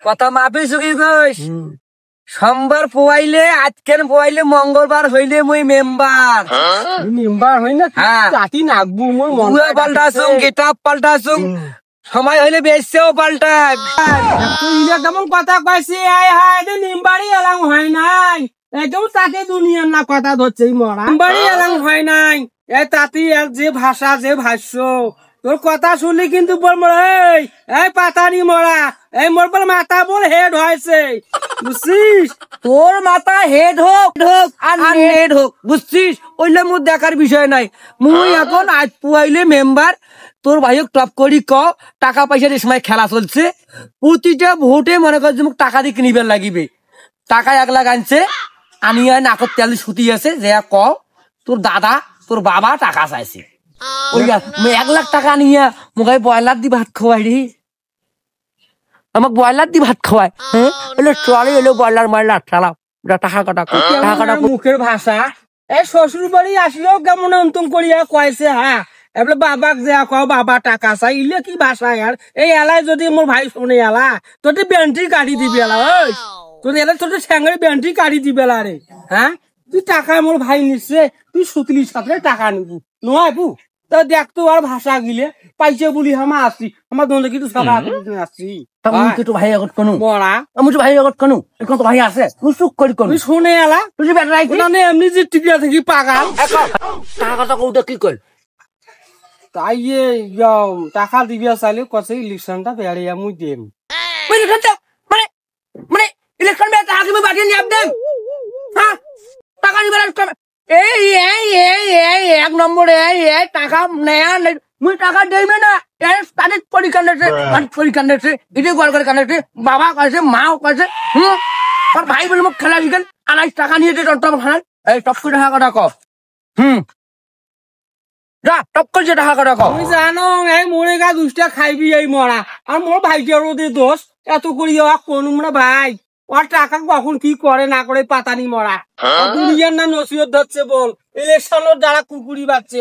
কথা মাপি চুকি কইস সোমবার পোয়াইলে আজকের পোয়াইলে মঙ্গলবার হইলে মুই মেম্বার হই না চাটি নাকবু মোর মন পাল্টাছুং কিতাব পাল্টাছুং সময় হইলে বেশিও পাল্টাক তুই যেমন কথা কইছি আয় হায় নিমবাড়ি এলাম হয় নাই একদম তাতে দুনিয়ার না কথা ধরছে মরা নিমবাড়ি এলাম হয় নাই এই তাতি যে ভাষা যে ভাষ্য তোর কথা শুনলি কিন্তু বলবো এই পাতানি মরা এই মোর বল মাথা বল হেড হয়েছে বুঝছিস তোর মাথা হেড হোক আর হেড হোক বুঝছিস ওইলে মোর দেখার বিষয় নাই মুই এখন আজ পুয়াইলে মেম্বার তোর ভাইক টপ করি ক টাকা পয়সার এই সময় খেলা চলছে প্রতিটা ভোটে মনে কর যে মোক টাকা দিয়ে কিনিবার লাগিবে টাকা 1 লাখ আনছে আনিয়া নাকত তেল সুতি আছে যে ক তোর দাদা তোর বাবা টাকা চাইছে ওই 1 লাখ টাকা নিয়া মুখাই ব্রয়লার দি ভাত খাওয়াই রে আমাকে ব্রয়লার দি ভাত খাওয়ায় হ্যাঁ এলো চলে এলো ব্রয়লার মারলার চালাও টাকা কাটা মুখের ভাষা এই শ্বশুর বাড়ি আসলেও কেমন অন্তম করিয়া কয়েছে হ্যাঁ এবার বাবাক যে কও বাবা টাকা চাই ইলে কি ভাষা আর এই এলাই যদি মোর ভাই শুনে এলা তোর ব্যান্টি কাটি দিবি এলা ওই তোর এলা তোর স্যাঙ্গের ব্যান্টি কাটি দিবি এলা রে হ্যাঁ তুই টাকা মোর ভাই নিচ্ছে তুই সুতলি সাথে টাকা নিবি নয় বু তো দেখ তো আর ভাষা গিলে পাইছে বলি হামা আসছি আমার দোলে কিন্তু সব আসছি তো ভাই আগত কোনো মরা আমি তো ভাই আগত কোনো এখন তো ভাই আছে তুই চুপ করি কোন তুই শুনে এলা তুই বেটাই মানে এমনি যে টিপিয়া থেকে পাগাল টাকা কথা কৌটা কি কল তাই টাকা দিবিয়া চাইলে কছে ইলেকশনটা বেড়িয়া মুই দেম মানে মানে ইলেকশন মে টাকা কি বাকি নিয়ে দেন হ্যাঁ টাকা নিবার এই 1 নম্বর এই টাকা নেয়া মুই টাকা দেইবে না এর তাদের পরীক্ষা নেছে এটি গল করে কানেছে বাবা কইছে মাও কইছে আর ভাই বলে মোক খেলা দিকেন আনাই টাকা নিয়ে যে টপ খান এই টপ করে টাকা কথা ক যা টপ করে যে টাকা কথা ক তুই জানো এই মোরে গা দুষ্টা খাইবি এই মরা আর মোর ভাইটারও দে দোষ এত করি কোন আমরা ভাই ওর টাকা কখন কি করে না করে পাতানি মরা দুনিয়ার না নসিহত ধরছে বল ইলেকশনের দ্বারা কুকুরি বাচ্চে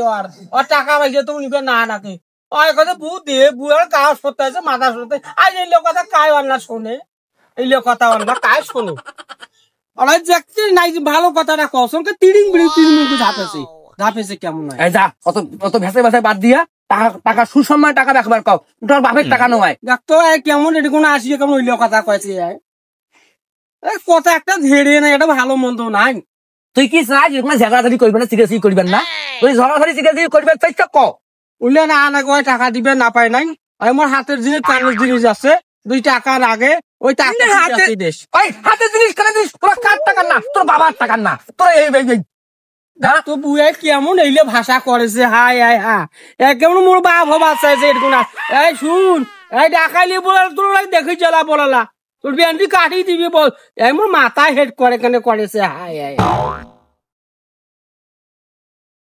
ওর টাকা পাইছে তো উনি না নাকে ওই কথা বু দে বুয়ার কাজ করতে আছে মাথা শুনতে আজ এই লোক কথা কায় অন্না শোনে এই লোক কথা অন্না কায় শোনে ওরা দেখতে নাই ভালো কথাটা কসনকে তিরিং ঝাপেছে কেমন নয় যা অত ভেসে বাদ দিয়া টাকা সুসম্মান টাকা রাখবার কও তোর বাপের টাকা নয় দেখ তো কেমন এটি কোনো আসিয়ে কেমন ওই লোক কথা কয়েছে কথা একটা ধেড়ে না এটা ভালো মন্দ নাই তুই কি চাই ঝগড়াঝাড়ি করবে না সিরিয়াসলি করবেন না তুই ঝগড়াঝাড়ি সিরিয়াসলি করবে চেষ্টা ক উল্লে না কয় টাকা দিবে না পাই নাই আমার হাতের জিনিস কানের জিনিস আছে 2 টাকার আগে ওই টাকা হাতের জিনিস কেন দিস তোর কার টাকা না তোর বাবার টাকা না তোর এই তো বুয়ে কেমন এইলে ভাষা করেছে হাই হাই হা কেমন মোর বাপ হবা চাইছে এরকম এই শুন এই ডাকাইলে বলা তোর দেখে জ্বালা বলালা তোর ব্যান্ডি কাটি দিবি বল মোর মাথায় হেড করে কেন করেছে হাই হাই